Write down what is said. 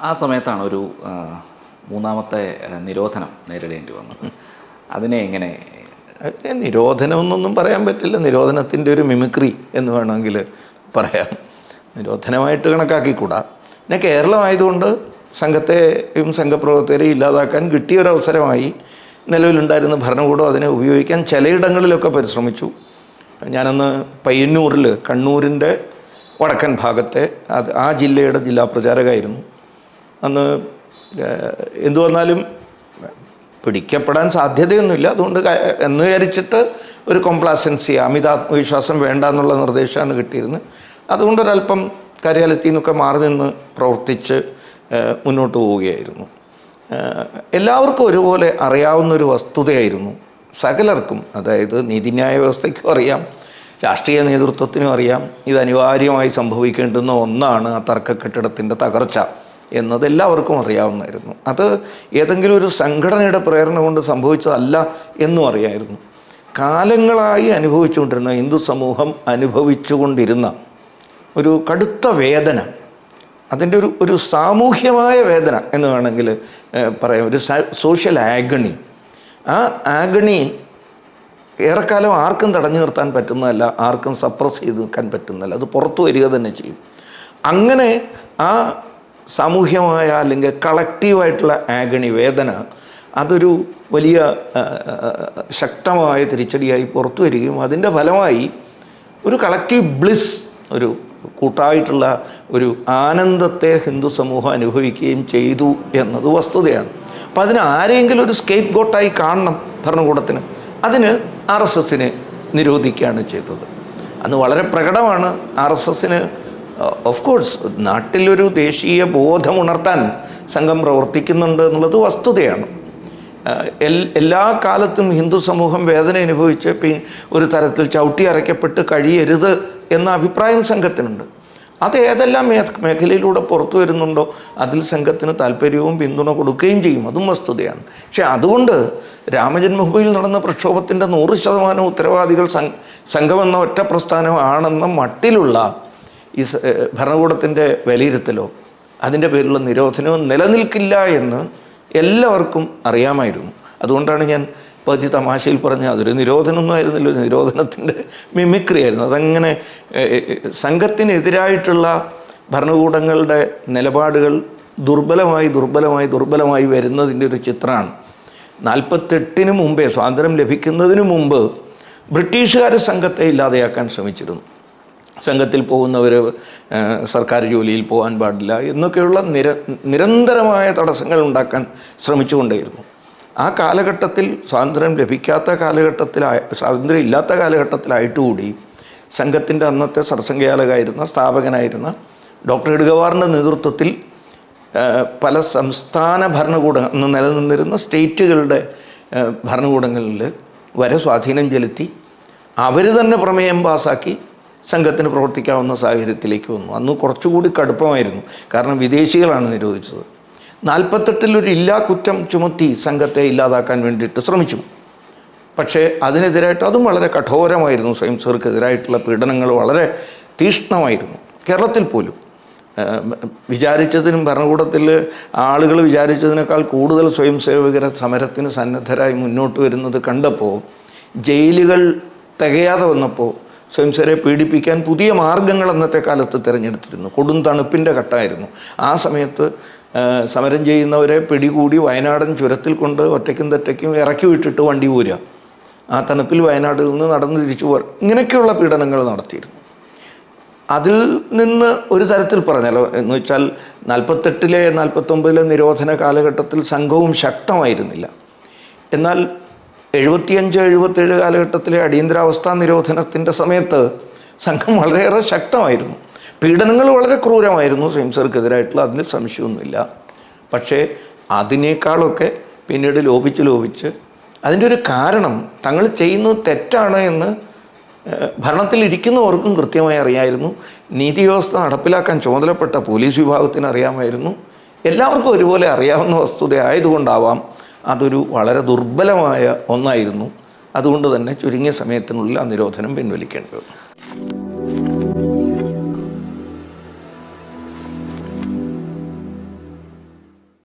ആ സമയത്താണ് ഒരു മൂന്നാമത്തെ നിരോധനം നേരിടേണ്ടി വന്നത്. അതിനെ എങ്ങനെ? നിരോധനം എന്നൊന്നും പറയാൻ പറ്റില്ല. നിരോധനത്തിൻ്റെ ഒരു മിമിക്രി എന്ന് വേണമെങ്കിൽ പറയാം. നിരോധനമായിട്ട് കണക്കാക്കിക്കൂടാ. പിന്നെ കേരളമായതുകൊണ്ട് സംഘത്തെയും സംഘപ്രവർത്തകരെയും ഇല്ലാതാക്കാൻ കിട്ടിയൊരവസരമായി നിലവിലുണ്ടായിരുന്ന ഭരണകൂടം അതിനെ ഉപയോഗിക്കാൻ ചിലയിടങ്ങളിലൊക്കെ പരിശ്രമിച്ചു. ഞാനന്ന് പയ്യന്നൂരിൽ, കണ്ണൂരിൻ്റെ വടക്കൻ ഭാഗത്തെ ആ ജില്ലയുടെ ജില്ലാ പ്രചാരകമായിരുന്നു. അന്ന് എന്തു വന്നാലും പിടിക്കപ്പെടാൻ സാധ്യതയൊന്നുമില്ല. അതുകൊണ്ട് എന്ന് വിചാരിച്ചിട്ട് ഒരു കോംപ്ലാസൻസി, അമിതാത്മവിശ്വാസം വേണ്ട എന്നുള്ള നിർദ്ദേശമാണ് കിട്ടിയിരുന്നത്. അതുകൊണ്ടൊരല്പം കാര്യാലയത്തിൽ നിന്നൊക്കെ മാറി നിന്ന് പ്രവർത്തിച്ച് മുന്നോട്ട് പോവുകയായിരുന്നു. എല്ലാവർക്കും ഒരുപോലെ അറിയാവുന്നൊരു വസ്തുതയായിരുന്നു, സകലർക്കും, അതായത് നീതിന്യായ വ്യവസ്ഥയ്ക്കും അറിയാം, രാഷ്ട്രീയ നേതൃത്വത്തിനും അറിയാം, ഇത് അനിവാര്യമായി സംഭവിക്കേണ്ടുന്ന ഒന്നാണ് ആ തർക്ക കെട്ടിടത്തിൻ്റെ തകർച്ച എന്നത് എല്ലാവർക്കും അറിയാവുന്നതായിരുന്നു. അത് ഏതെങ്കിലും ഒരു സംഘടനയുടെ പ്രേരണ കൊണ്ട് സംഭവിച്ചതല്ല എന്നും അറിയായിരുന്നു. കാലങ്ങളായി അനുഭവിച്ചുകൊണ്ടിരുന്ന, ഹിന്ദു സമൂഹം അനുഭവിച്ചുകൊണ്ടിരുന്ന ഒരു കടുത്ത വേദന, അതിൻ്റെ ഒരു സാമൂഹ്യമായ വേദന എന്ന് വേണമെങ്കിൽ പറയാം, ഒരു സോഷ്യൽ ആഗണി. ആ ആഗണി ഏറെക്കാലം ആർക്കും തടഞ്ഞു നിർത്താൻ പറ്റുന്നതല്ല, ആർക്കും സപ്രസ് ചെയ്ത് നിൽക്കാൻ പറ്റുന്നതല്ല, അത് പുറത്തു വരിക തന്നെ ചെയ്യും. അങ്ങനെ ആ സാമൂഹ്യമായ അല്ലെങ്കിൽ കളക്റ്റീവായിട്ടുള്ള ആഗണി, വേദന, അതൊരു വലിയ ശക്തമായ തിരിച്ചടിയായി പുറത്തു വരികയും അതിൻ്റെ ഫലമായി ഒരു കളക്റ്റീവ് ബ്ലിസ്, ഒരു കൂട്ടായിട്ടുള്ള ഒരു ആനന്ദത്തെ ഹിന്ദു സമൂഹം അനുഭവിക്കുകയും ചെയ്തു എന്നത് വസ്തുതയാണ്. അപ്പം അതിന് ആരെങ്കിലും ഒരു സ്കേപ്പ് ഗോട്ടായി കാണണം ഭരണകൂടത്തിന്. അതിന് RSSനെ നിരോധിക്കുകയാണ് ചെയ്തത്. അന്ന് വളരെ പ്രകടമാണ് RSSന് ഓഫ് കോഴ്സ് നാട്ടിലൊരു ദേശീയ ബോധമുണർത്താൻ സംഘം പ്രവർത്തിക്കുന്നുണ്ട് എന്നുള്ളത് വസ്തുതയാണ്. എല്ലാ കാലത്തും ഹിന്ദു സമൂഹം വേദന അനുഭവിച്ച് ഒരു തരത്തിൽ ചവിട്ടി അരയ്ക്കപ്പെട്ട് കഴിയരുത് എന്ന അഭിപ്രായം സംഘത്തിനുണ്ട്. അത് ഏതെല്ലാം മേഖലയിലൂടെ പുറത്തു വരുന്നുണ്ടോ അതിൽ സംഘത്തിന് താല്പര്യവും പിന്തുണ കൊടുക്കുകയും ചെയ്യും, അതും വസ്തുതയാണ്. പക്ഷേ അതുകൊണ്ട് രാമജന്മഭൂമിയിൽ നടന്ന പ്രക്ഷോഭത്തിൻ്റെ 100% ഉത്തരവാദികൾ സംഘമെന്ന ഒറ്റ പ്രസ്ഥാനമാണെന്ന മട്ടിലുള്ള ഈ ഭരണകൂടത്തിൻ്റെ വിലയിരുത്തലോ അതിൻ്റെ പേരിലുള്ള നിരോധനവും നിലനിൽക്കില്ല എന്ന് എല്ലാവർക്കും അറിയാമായിരുന്നു. അതുകൊണ്ടാണ് ഞാൻ പതി തമാശയിൽ പറഞ്ഞ അതൊരു നിരോധനമൊന്നും ആയിരുന്നില്ല, ഒരു നിരോധനത്തിൻ്റെ മിമിക്രി ആയിരുന്നു. അതങ്ങനെ സംഘത്തിനെതിരായിട്ടുള്ള ഭരണകൂടങ്ങളുടെ നിലപാടുകൾ ദുർബലമായി വരുന്നതിൻ്റെ ഒരു ചിത്രമാണ്. 48-ന് മുമ്പേ, സ്വാതന്ത്ര്യം ലഭിക്കുന്നതിന് മുമ്പ് ബ്രിട്ടീഷുകാർ സംഘത്തെ ഇല്ലാതെയാക്കാൻ ശ്രമിച്ചിരുന്നു. സംഘത്തിൽ പോകുന്നവർ സർക്കാർ ജോലിയിൽ പോകാൻ പാടില്ല എന്നൊക്കെയുള്ള നിരന്തരമായ തടസ്സങ്ങൾ ഉണ്ടാക്കാൻ ശ്രമിച്ചുകൊണ്ടേയിരുന്നു. ആ കാലഘട്ടത്തിൽ, സ്വാതന്ത്ര്യം ലഭിക്കാത്ത സ്വാതന്ത്ര്യം ഇല്ലാത്ത കാലഘട്ടത്തിലായിട്ടുകൂടി സംഘത്തിൻ്റെ അന്നത്തെ സർസംഘചാലകനായിരുന്ന, സ്ഥാപകനായിരുന്ന ഡോക്ടർ ഇടുഗവാറിൻ്റെ നേതൃത്വത്തിൽ പല സംസ്ഥാന ഭരണകൂടങ്ങൾ, അന്ന് നിലനിന്നിരുന്ന സ്റ്റേറ്റുകളുടെ ഭരണകൂടങ്ങളിൽ വരെ സ്വാധീനം ചെലുത്തി അവർ തന്നെ പ്രമേയം പാസാക്കി സംഘത്തിന് പ്രവർത്തിക്കാവുന്ന സാഹചര്യത്തിലേക്ക് വന്നു. അന്ന് കുറച്ചുകൂടി കടുപ്പമായിരുന്നു, കാരണം വിദേശികളാണ് നിരോധിച്ചത്. 48-ൽ ഒരു ഇല്ലാ കുറ്റം ചുമത്തി സംഘത്തെ ഇല്ലാതാക്കാൻ വേണ്ടിയിട്ട് ശ്രമിച്ചു. പക്ഷേ അതിനെതിരായിട്ട് അതും വളരെ കഠോരമായിരുന്നു. സ്വയംസേവർക്കെതിരായിട്ടുള്ള പീഡനങ്ങൾ വളരെ തീക്ഷ്ണമായിരുന്നു. കേരളത്തിൽ പോലും വിചാരിച്ചതിനും ഭരണകൂടത്തിൽ ആളുകൾ വിചാരിച്ചതിനേക്കാൾ കൂടുതൽ സ്വയംസേവകരെ സമരത്തിന് സന്നദ്ധരായി മുന്നോട്ട് വരുന്നത് കണ്ടപ്പോൾ, ജയിലുകൾ തികയാതെ വന്നപ്പോൾ സ്വയംസേവരെ പീഡിപ്പിക്കാൻ പുതിയ മാർഗങ്ങൾ അന്നത്തെ കാലത്ത് തിരഞ്ഞെടുത്തിരുന്നു. കൊടും തണുപ്പിൻ്റെ ഘട്ടമായിരുന്നു. ആ സമയത്ത് സമരം ചെയ്യുന്നവരെ പിടികൂടി വയനാടൻ ചുരത്തിൽ കൊണ്ട് ഒറ്റയ്ക്കും തെറ്റയ്ക്കും ഇറക്കി വിട്ടിട്ട് വണ്ടി പോരുക, ആ തണുപ്പിൽ വയനാട്ടിൽ നിന്ന് നടന്ന് തിരിച്ചു പോരുക, ഇങ്ങനെയൊക്കെയുള്ള പീഡനങ്ങൾ നടത്തിയിരുന്നു. അതിൽ നിന്ന് ഒരു തരത്തിൽ പറഞ്ഞാലോ എന്ന് വെച്ചാൽ 48-ലെ 49-ലെ നിരോധന കാലഘട്ടത്തിൽ സംഘവും ശക്തമായിരുന്നില്ല. എന്നാൽ 75-77 കാലഘട്ടത്തിലെ അടിയന്തരാവസ്ഥാ നിരോധനത്തിൻ്റെ സമയത്ത് സംഘം വളരെയേറെ ശക്തമായിരുന്നു. പീഡനങ്ങൾ വളരെ ക്രൂരമായിരുന്നു സ്വയംസേവർക്കെതിരായിട്ടുള്ള, അതിൽ സംശയമൊന്നുമില്ല. പക്ഷേ അതിനേക്കാളൊക്കെ പിന്നീട് ലോപിച്ച് അതിൻ്റെ ഒരു കാരണം തങ്ങൾ ചെയ്യുന്നത് തെറ്റാണ് എന്ന് ഭരണത്തിലിരിക്കുന്നവർക്കും കൃത്യമായി അറിയാമായിരുന്നു. നീതി വ്യവസ്ഥ നടപ്പിലാക്കാൻ ചുമതലപ്പെട്ട പോലീസ് വിഭാഗത്തിന് അറിയാമായിരുന്നു. എല്ലാവർക്കും ഒരുപോലെ അറിയാവുന്ന വസ്തുത ആയതുകൊണ്ടാവാം അതൊരു വളരെ ദുർബലമായ ഒന്നായിരുന്നു. അതുകൊണ്ട് തന്നെ ചുരുങ്ങിയ സമയത്തിനുള്ളിൽ ആ നിരോധനം പിൻവലിക്കേണ്ടി വന്നു.